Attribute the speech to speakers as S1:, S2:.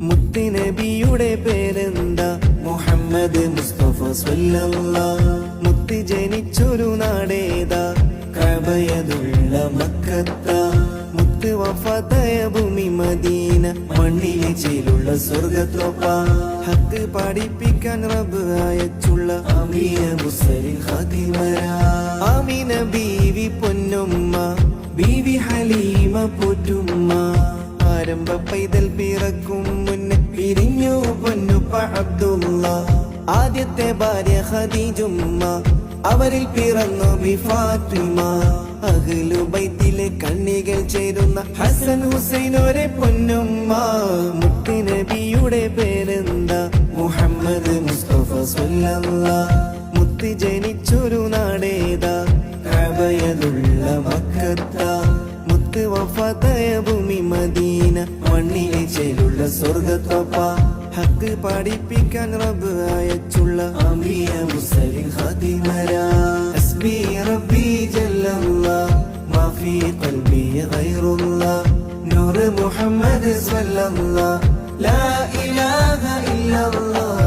S1: മുത്തുനബിയുടെ പേരെന്താ? മുഹമ്മദ് മുസ്തഫ സ്വല്ലല്ലാഹ്. മുത്ത് ജനിച്ചൊരു നാടേതാ? കഅബയതുള്ള മക്കത്ത. മുത്ത് വഫാത്തായ ഭൂമി മദീന, മണ്ണിലെ ചേലുള്ള സ്വർഗത്തോപ്പ. ഹക്ക് പഠിപ്പിക്കാൻ റബ്ബ് അയച്ചുള്ള അമീന മുസ്ലിം ഖാദിമരാ. ആമിന ബീവി പൊന്നുമ്മ, ബീവി ഹലീമ പോറ്റുമ്മ. ആരംഭ പൈതൽ പിറക്കും മുന്നേ പിരിഞ്ഞു പൊന്നുപ്പ അബ്ദുള്ള. ആദ്യത്തെ ഭാര്യ ഖദീജുമ്മ, അവരിൽ പിറന്നു ബി ഫാത്തിമ. അഹ്ലു ബൈത്തിലെ കണ്ണികൾ ചേരുന്ന ഹസൻ ഹുസൈൻ ഒരേ പൊന്നുമ്മ. മുത്തുനബിയുടെ പേരെന്താ? മുഹമ്മദ് മുസ്തഫ സ്വല്ലല്ലാഹ്. മുത്ത് ജനിച്ചൊരു നാടേതാ? കഅബയതുള്ള മക്കത്ത. മുത്ത് വഫാത്തായ ഭൂമി മദീന, മണ്ണിലെ ചേലുള്ള സ്വർഗത്തോപ്പ. ഹക്ക് പഠിപ്പിക്കാൻ റബ്ബ് അയച്ചുള്ള അമീന മുസ്ലിം ഖാദിമരാ. ഹസ്ബി റബ്ബി ജല്ലല്ലാഹ്, മാ ഫീ ഖൽബി ഗൈറുല്ലാഹ്. നൂർ മുഹമ്മദ് സ്വല്ലല്ലാഹ്, ലാ ഇലാഹ ഇല്ലല്ലാഹ്.